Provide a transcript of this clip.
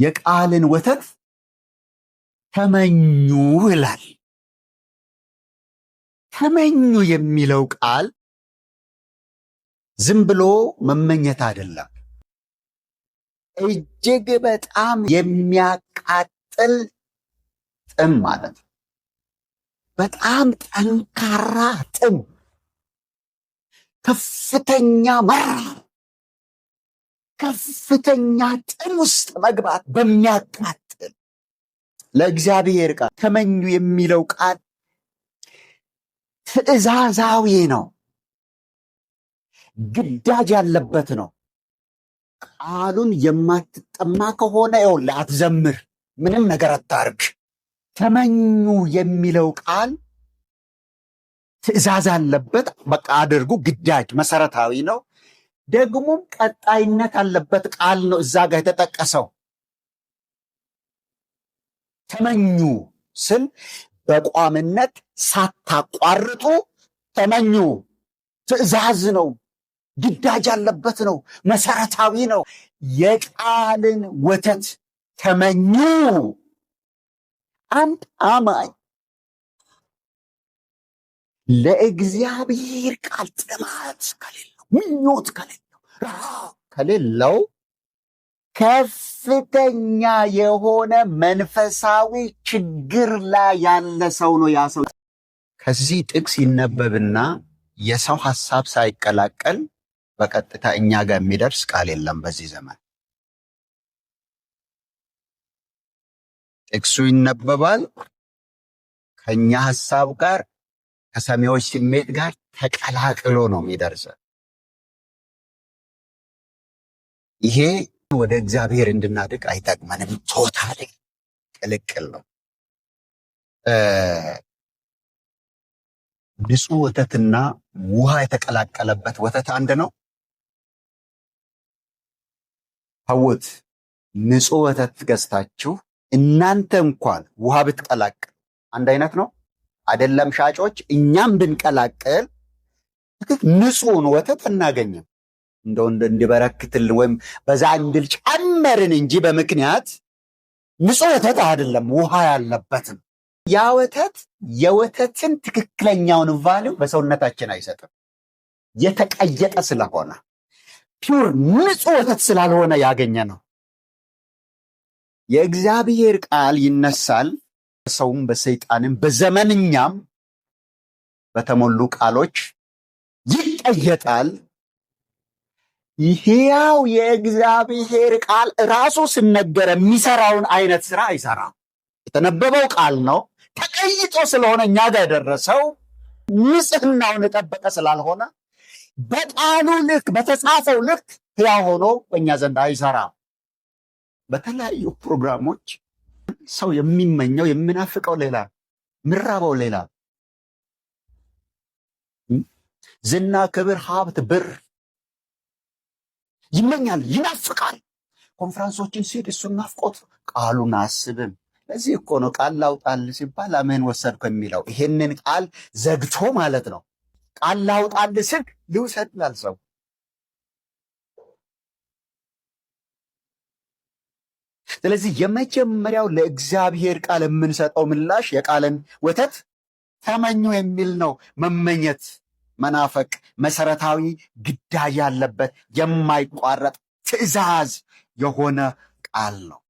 የቃልን ወተት ተመኙ ይላል። ተመኙ የሚለው ቃል ዝም ብሎ መመኘት አይደለም። እጅግ በጣም የሚያቃጥል ጥም ማለት ነው። በጣም ጠንካራ ጥም፣ ከፍተኛ መራር፣ ከፍተኛ ጥም ውስጥ መግባት በሚያቃጥል ለእግዚአብሔር ቃል ተመኙ የሚለው ቃል ትእዛዛዊ ነው፣ ግዳጅ ያለበት ነው። ቃሉን የማትጠማ ከሆነ ይኸውልህ አትዘምር፣ ምንም ነገር አታርግ። ተመኙ የሚለው ቃል ትእዛዝ አለበት። በቃ አድርጉ፣ ግዳጅ መሰረታዊ ነው። ደግሞም ቀጣይነት አለበት ቃል ነው እዛ ጋር የተጠቀሰው። ተመኙ ስል በቋምነት ሳታቋርጡ ተመኙ። ትእዛዝ ነው፣ ግዳጅ ያለበት ነው፣ መሰረታዊ ነው። የቃልን ወተት ተመኙ። አንድ አማኝ ለእግዚአብሔር ቃል ጥማት ከሌለው፣ ምኞት ከሌለው፣ ረሃብ ከሌለው ከፍተኛ የሆነ መንፈሳዊ ችግር ላይ ያለ ሰው ነው ያ ሰው። ከዚህ ጥቅስ ይነበብና የሰው ሐሳብ ሳይቀላቀል በቀጥታ እኛ ጋር የሚደርስ ቃል የለም በዚህ ዘመን። ጥቅሱ ይነበባል፣ ከኛ ሐሳብ ጋር ከሰሚዎች ስሜት ጋር ተቀላቅሎ ነው የሚደርሰ። ይሄ ወደ እግዚአብሔር እንድናድግ አይጠቅመንም። ቶታሊ ቅልቅል ነው። ንጹህ ወተትና ውሃ የተቀላቀለበት ወተት አንድ ነው። ተውት። ንጹህ ወተት ገዝታችሁ እናንተ እንኳን ውሃ ብትቀላቅል አንድ አይነት ነው አይደለም? ሻጮች እኛም ብንቀላቅል ንጹህን ወተት እናገኝም። እንደው እንዲበረክትል ወይም በዛ እንድል ጨመርን እንጂ በምክንያት ንጹህ ወተት አይደለም፣ ውሃ ያለበትም። ያ ወተት የወተትን ትክክለኛውን ቫልዩ በሰውነታችን አይሰጥም። የተቀየጠ ስለሆነ ፒውር ንጹህ ወተት ስላልሆነ ያገኘ ነው። የእግዚአብሔር ቃል ይነሳል፣ በሰውም በሰይጣንም በዘመንኛም በተሞሉ ቃሎች ይቀየጣል። ይሄው የእግዚአብሔር ቃል ራሱ ሲነገር የሚሰራውን አይነት ስራ አይሰራም። የተነበበው ቃል ነው፣ ተቀይጦ ስለሆነ እኛ ጋር የደረሰው ንጽህናውን የጠበቀ ስላልሆነ በቃሉ ልክ በተጻፈው ልክ ሕያው ሆኖ በእኛ ዘንድ አይሰራም። በተለያዩ ፕሮግራሞች ሰው የሚመኘው የሚናፍቀው ሌላ፣ ምራበው ሌላ፣ ዝና፣ ክብር፣ ሀብት፣ ብር ይመኛል፣ ይናፍቃል። ኮንፈረንሶችን ሲሄድ እሱን ናፍቆት ቃሉን አስብም። ለዚህ እኮ ነው ቃል ላውጣል ሲባል አሜን ወሰድኩ የሚለው። ይሄንን ቃል ዘግቶ ማለት ነው። ቃል ላውጣል ስል ልውሰድ ይላል ሰው። ስለዚህ የመጀመሪያው ለእግዚአብሔር ቃል የምንሰጠው ምላሽ የቃልን ወተት ተመኙ የሚል ነው። መመኘት፣ መናፈቅ መሰረታዊ ግዳጅ ያለበት የማይቋረጥ ትእዛዝ የሆነ ቃል ነው።